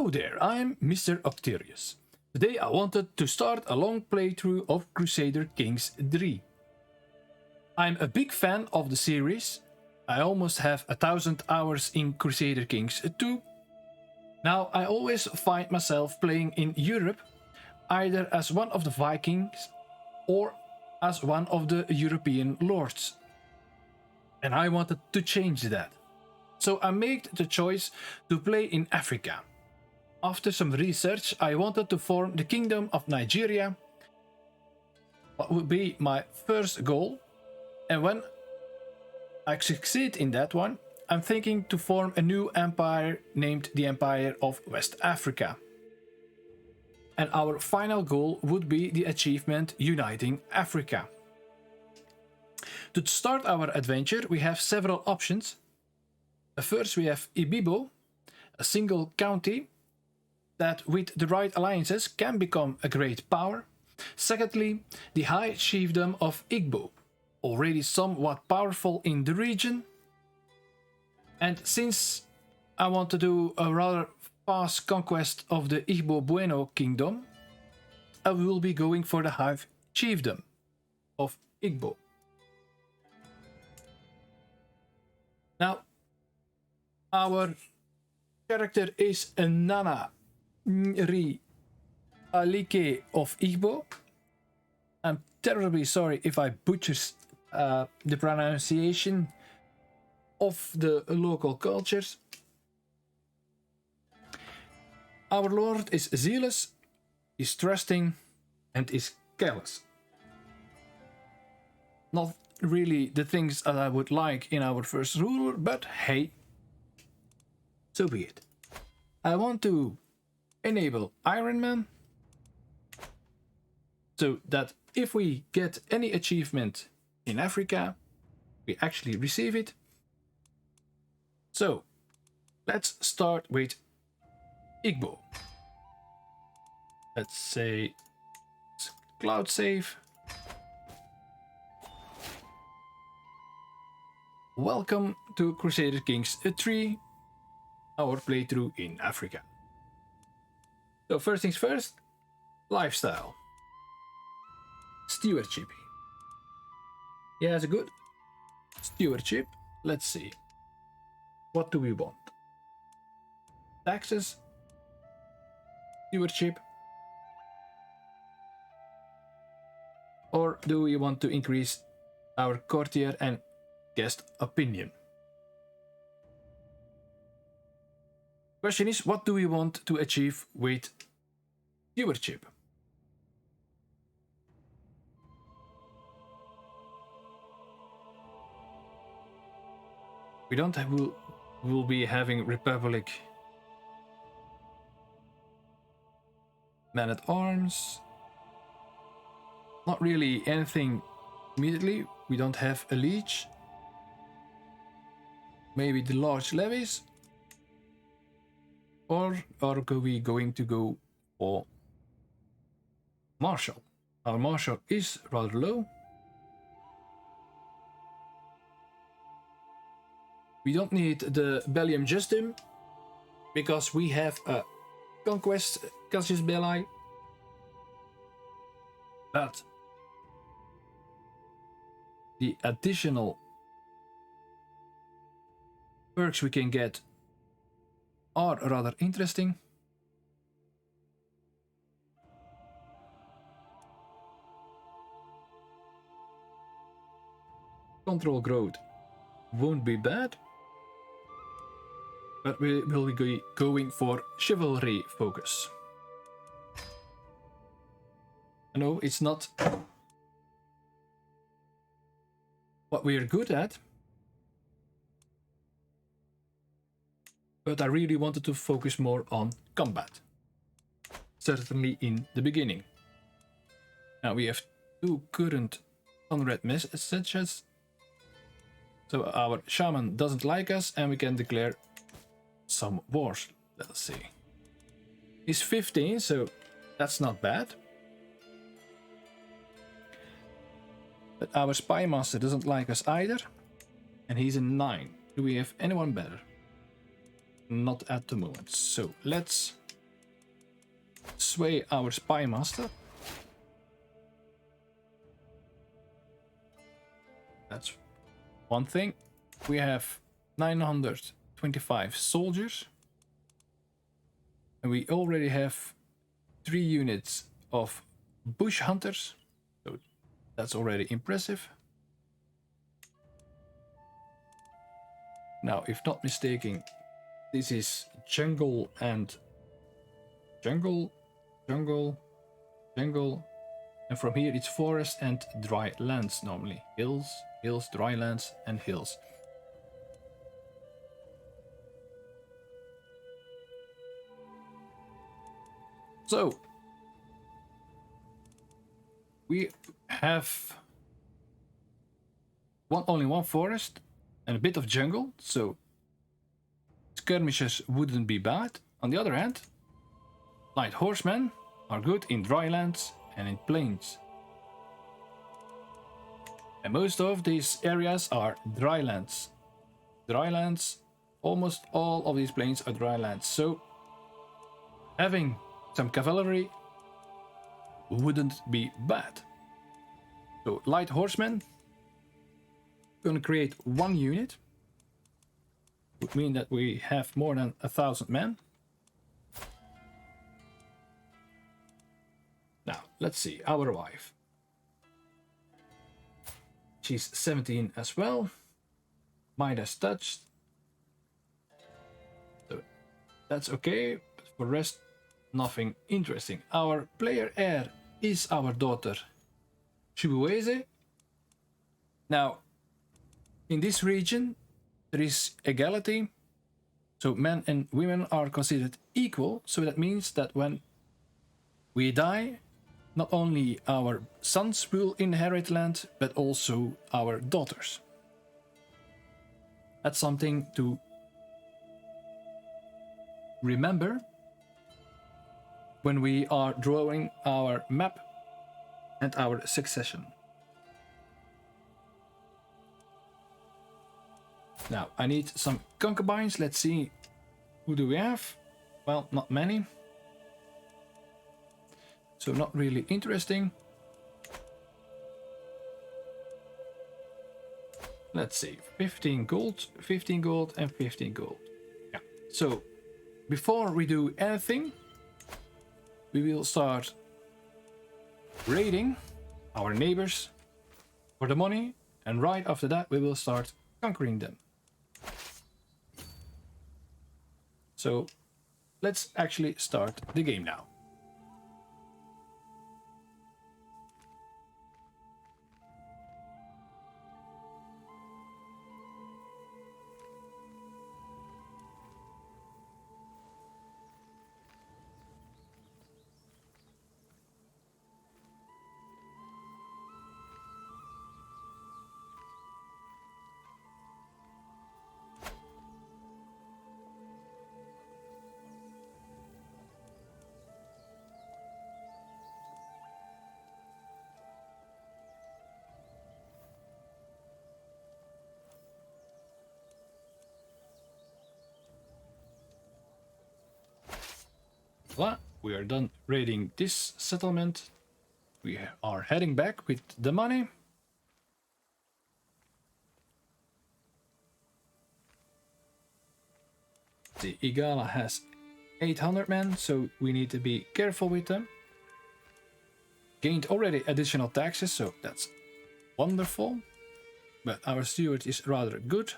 Hello there, I'm Mr. Octurius. Today I wanted to start a long playthrough of Crusader Kings 3. I'm a big fan of the series. I almost have 1000 hours in Crusader Kings 2. Now I always find myself playing in Europe, either as one of the Vikings or as one of the European lords. And I wanted to change that. So I made the choice to play in Africa. After some research, I wanted to form the Kingdom of Nigeria. What would be my first goal. And when I succeed in that one, I'm thinking to form a new empire named the Empire of West Africa. And our final goal would be the achievement Uniting Africa. To start our adventure, we have several options. First, we have Ibibo, a single county that with the right alliances can become a great power. Secondly, the High Chiefdom of Igbo, already somewhat powerful in the region. And since I want to do a rather fast conquest of the Igbo Bueno Kingdom, I will be going for the High Chiefdom of Igbo. Now, our character is Nana Nri Alike of Igbo. I'm terribly sorry if I butcher the pronunciation of the local cultures. Our lord is zealous, is trusting, and is careless. Not really the things that I would like in our first ruler, but hey, so be it. I want to enable Iron Man, so that if we get any achievement in Africa, we actually receive it. So, let's start with Igbo. Let's say cloud save. Welcome to Crusader Kings 3, our playthrough in Africa. So first things first, lifestyle. Stewardship. He has a good stewardship. Let's see. What do we want? Taxes. Stewardship. Or do we want to increase our courtier and guest opinion? Question is, what do we want to achieve with stewardship? We don't have, we'll be having Republic Man-at-Arms. Not really anything immediately. We don't have a liege. Maybe the large levies. Or are we going to go for Marshal? Our Marshal is rather low. We don't need the Bellium Justum because we have a Conquest Cassius Belli. But the additional perks we can get are rather interesting. Control growth won't be bad, but we will be going for chivalry focus. No, it's not what we're good at, but I really wanted to focus more on combat, certainly in the beginning. Now we have 2 current unread messages, so our shaman doesn't like us and we can declare some wars. Let's see. He's 15, so that's not bad. But our spy master doesn't like us either, and he's a 9. Do we have anyone better? Not at the moment. So let's sway our spy master. That's one thing. We have 925 soldiers. And we already have 3 units of bush hunters. So that's already impressive. Now, if not mistaken, this is jungle and jungle, jungle, jungle. And from here it's forest and dry lands normally. Hills, hills, dry lands and hills. So, we have only one forest and a bit of jungle, so skirmishes wouldn't be bad. On the other hand, light horsemen are good in dry lands and in plains. And most of these areas are dry lands. Dry lands, almost all of these plains are dry lands, so having some cavalry wouldn't be bad. So light horsemen, gonna create 1 unit. Would mean that we have more than 1,000 men. Now let's see our wife. She's 17 as well. Midas touched. So that's okay. But for the rest, nothing interesting. Our player heir is our daughter Chibueze. Now, in this region, there is equality. So men and women are considered equal. So that means that when we die, not only our sons will inherit land, but also our daughters. That's something to remember when we are drawing our map and our succession. Now, I need some concubines. Let's see, who do we have? Well, not many. So not really interesting. Let's see, 15 gold, 15 gold and 15 gold. Yeah, so before we do anything, we will start raiding our neighbors for the money, and right after that we will start conquering them. So let's actually start the game now. Voila, we are done raiding this settlement. We are heading back with the money. The Igala has 800 men, so we need to be careful with them. Gained already additional taxes, so that's wonderful. But our steward is rather good.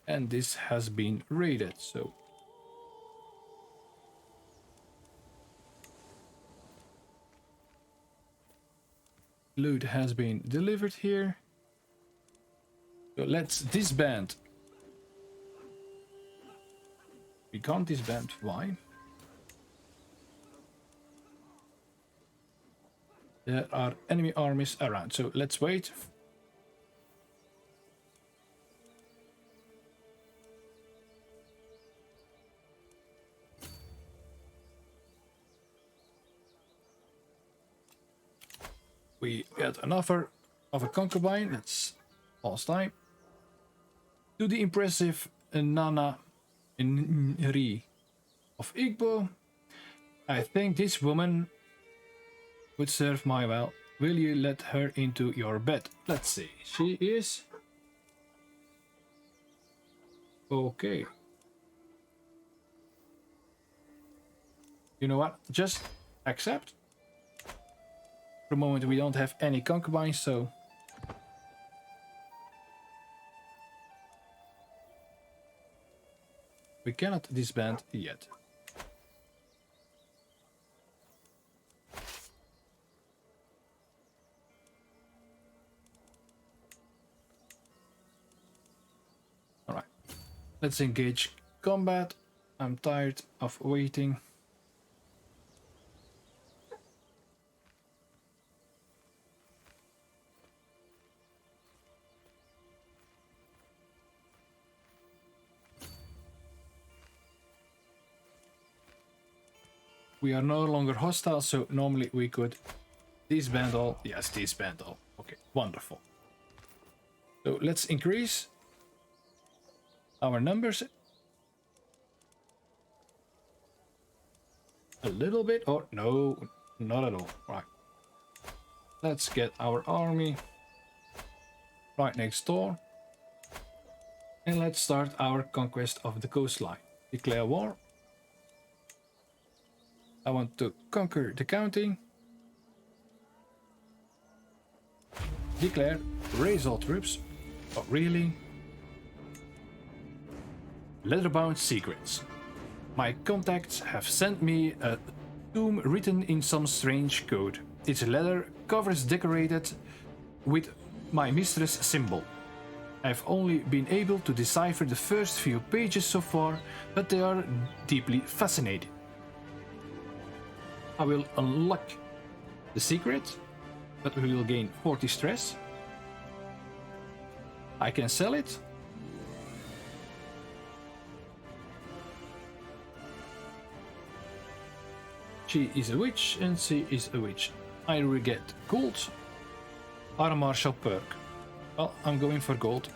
And this has been raided, so loot has been delivered here. So let's disband. We can't disband, why? There are enemy armies around, so let's wait. We get an offer of a concubine. Let's pause time. To the impressive Nana Nri of Igbo, I think this woman would serve my well. Will you let her into your bed? Let's see. She is... okay. You know what? Just accept. For the moment we don't have any concubines, so... we cannot disband yet. Alright. Let's engage combat. I'm tired of waiting. We are no longer hostile, so normally we could disband all. Yes, disband all. Okay, wonderful. So let's increase our numbers a little bit, or no, not at all. Right. Let's get our army right next door. And let's start our conquest of the coastline. Declare war. I want to conquer the county. Declare, raise all troops. Oh, really? Leather-bound secrets. My contacts have sent me a tomb written in some strange code. Its leather covers decorated with my mistress symbol. I've only been able to decipher the first few pages so far, but they are deeply fascinating. I will unlock the secret, but we will gain 40 stress. I can sell it. She is a witch and she is a witch. I will get gold. Our martial perk. Well, I'm going for gold.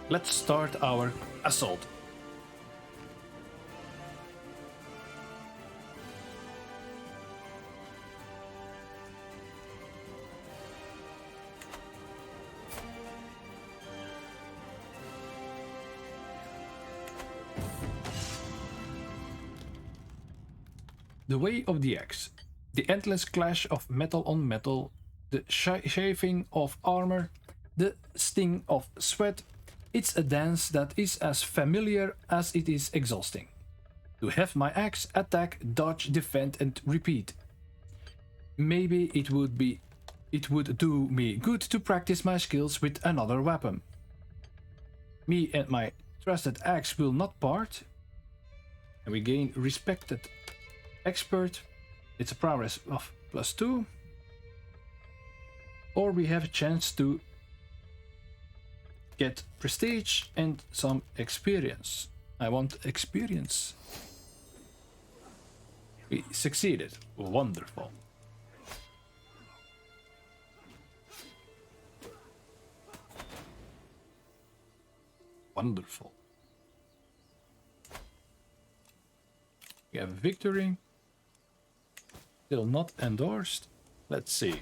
Let's start our assault. The way of the axe, the endless clash of metal on metal, the chafing of armor, the sting of sweat. It's a dance that is as familiar as it is exhausting. To have my axe attack, dodge, defend and repeat. Maybe it would do me good to practice my skills with another weapon. Me and my trusted axe will not part. And we gain respected expert. It's a prowess of +2. Or we have a chance to get prestige and some experience. I want experience. We succeeded. Wonderful. Wonderful. We have a victory. Still not endorsed. Let's see.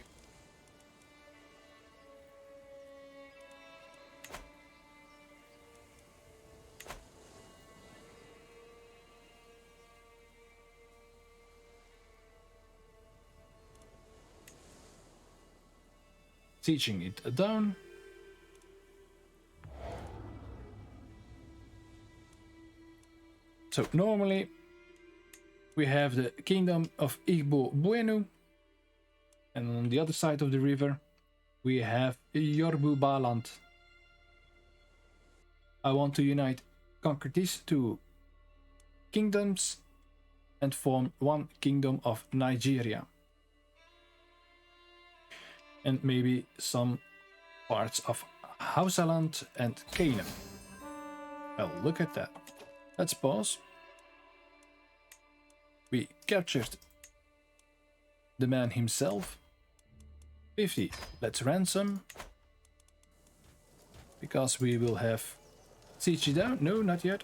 Sieging it down. So normally we have the kingdom of Igbo Bueno, and on the other side of the river we have Yorbu Baland. I want to conquer these two kingdoms and form one kingdom of Nigeria. And maybe some parts of Hausaland and Canaan. Well, look at that. Let's pause. We captured the man himself. 50. Let's ransom. because we will have siege down. No, not yet.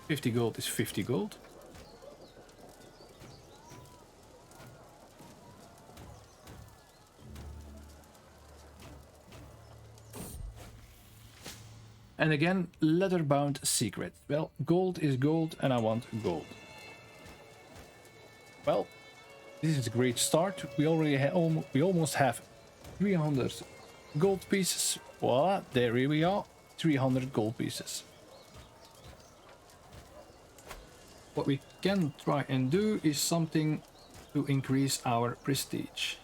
50 gold is 50 gold. And again, leather-bound secret. Well, gold is gold and I want gold. Well, this is a great start. We already we almost have 300 gold pieces. Voila, there we are. 300 gold pieces. What we can try and do is something to increase our prestige.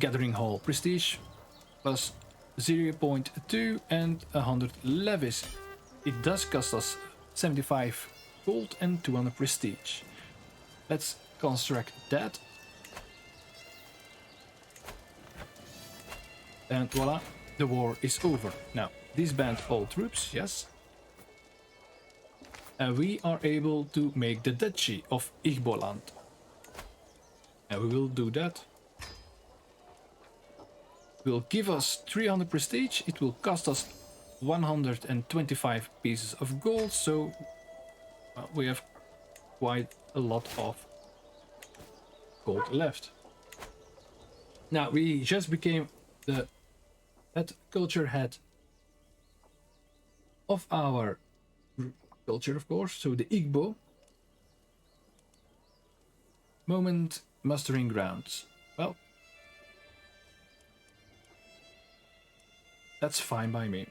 Gathering Hall prestige plus 0.2 and 100 levies. It does cost us 75 gold and 200 prestige. Let's construct that. And voila, the war is over. Now, disband all troops, yes. And we are able to make the Duchy of Igbo land. And we will do that. It will give us 300 prestige. It will cost us 125 pieces of gold. So we have quite a lot of gold left. Now we just became the culture head of our culture, of course, so the Igbo. Moment mustering grounds. Well, that's fine by me.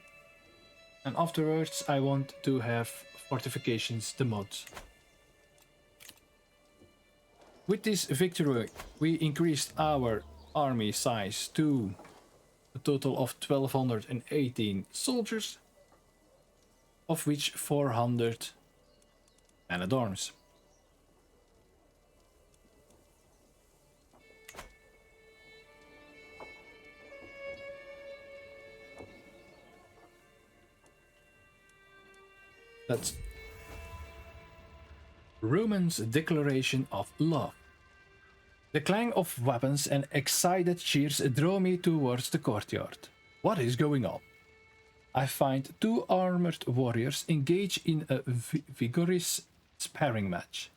And afterwards I want to have fortifications, the mods. With this victory we increased our army size to a total of 1218 soldiers, of which 400 men-at-arms. That's Romans' declaration of love. The clang of weapons and excited cheers draw me towards the courtyard. What is going on? I find two armored warriors engaged in a vigorous sparring match.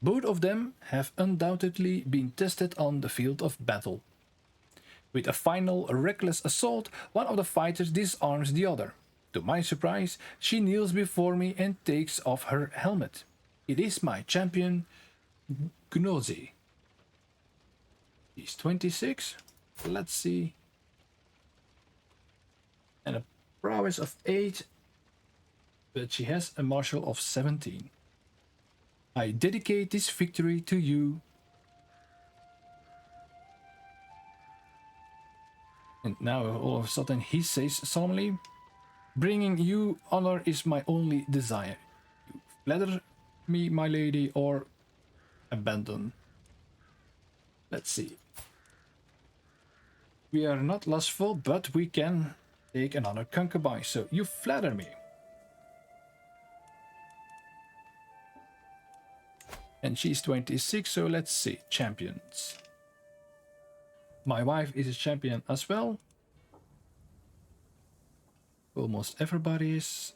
Both of them have undoubtedly been tested on the field of battle. With a final reckless assault, one of the fighters disarms the other. To my surprise, she kneels before me and takes off her helmet. It is my champion, Gnozi. He's 26. Let's see. And a prowess of 8, but she has a martial of 17. I dedicate this victory to you. And now all of a sudden he says solemnly, bringing you honor is my only desire. You flatter me, my lady, or abandon. Let's see. We are not lustful, but we can take another concubine, so you flatter me. And she's 26, so let's see. Champions. My wife is a champion as well. Almost everybody is.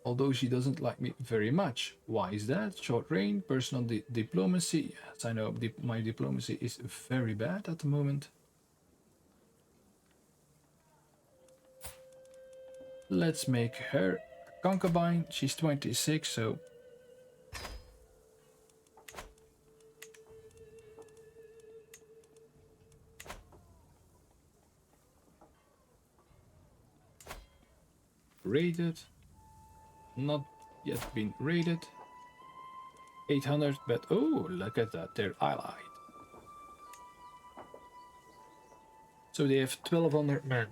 Although she doesn't like me very much. Why is that? Short reign, personal diplomacy. Yes, I know my diplomacy is very bad at the moment. Let's make her a concubine. She's 26, so... Rated. Not yet been rated. 800, but oh, look at that, they're allied. So they have 1200 men.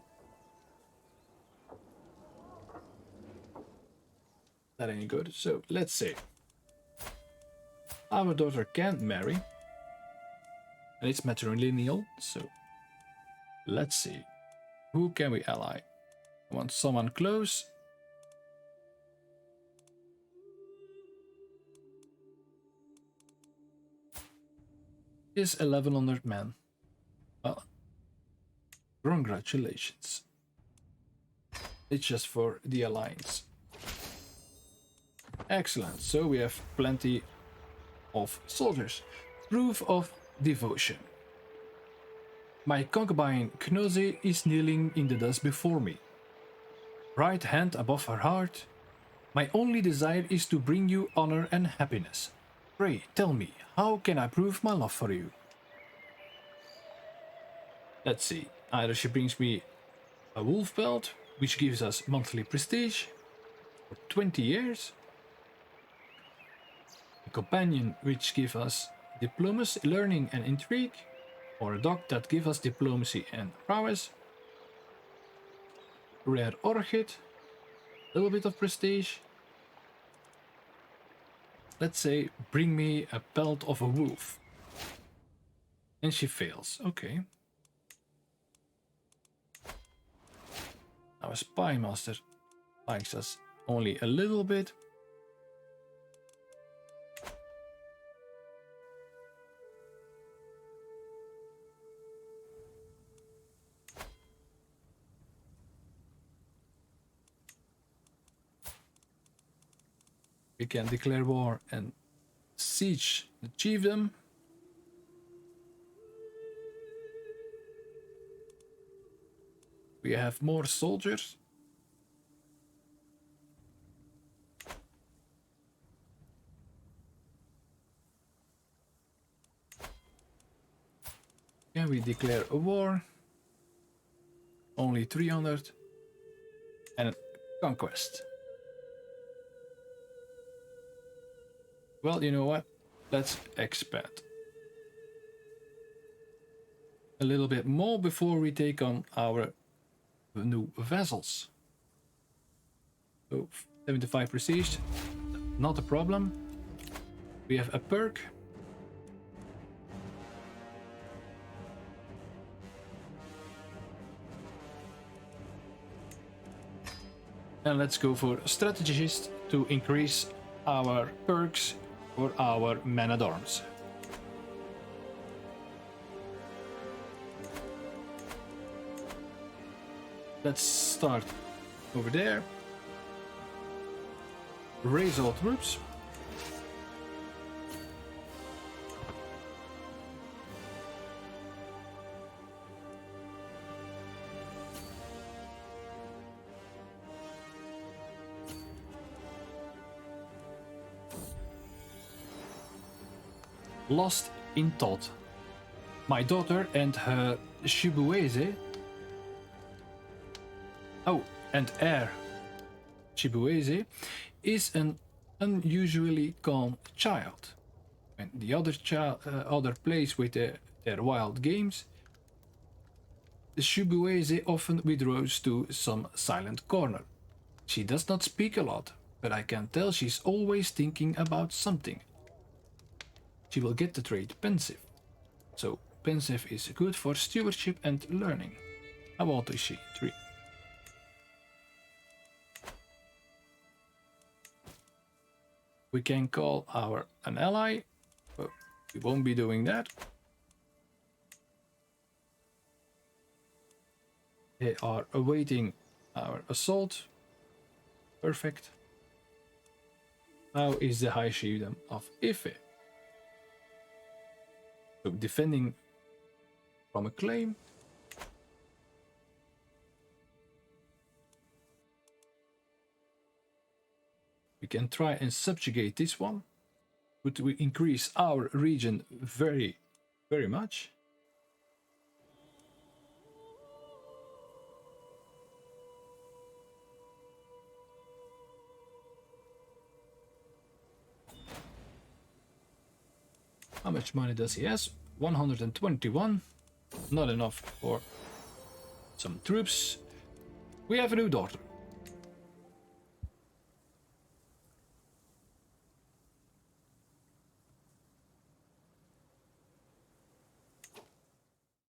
That ain't good. So let's see. Our daughter can marry. And it's matrilineal, so let's see. Who can we ally? I want someone close. is 1100 men. Well, congratulations. It's just for the alliance. Excellent, so we have plenty of soldiers. Proof of devotion. My concubine Knoze is kneeling in the dust before me, right hand above her heart. My only desire is to bring you honor and happiness. Pray, tell me, how can I prove my love for you? Let's see, either she brings me a wolf belt, which gives us monthly prestige for 20 years, a companion which gives us diplomacy, learning and intrigue, or a dog that gives us diplomacy and prowess, rare orchid, a little bit of prestige. Let's say, bring me a pelt of a wolf. And she fails, okay. Our spy master likes us only a little bit. We can declare war and siege the chiefdom. We have more soldiers. Can we declare a war? Only 300. And a conquest. Well, you know what? Let's expand a little bit more before we take on our new vassals. So 75 prestige, not a problem. We have a perk. And let's go for strategist to increase our perks for our men-at-arms. Let's start over there. Raise all troops. Lost in thought. My daughter and her Shibueze. Oh, and heir Shibueze is an unusually calm child. When the other plays with their wild games, the Shibueze often withdraws to some silent corner. She does not speak a lot, but I can tell she's always thinking about something. She will get the trait pensive. So pensive is good for stewardship and learning. How old is she? 3. We can call an ally, but we won't be doing that. They are awaiting our assault. Perfect. How is the High Chiefdom of Ife? So defending from a claim. We can try and subjugate this one. Would we increase our region very, very much? How much money does he have? 121. Not enough for some troops. We have a new daughter.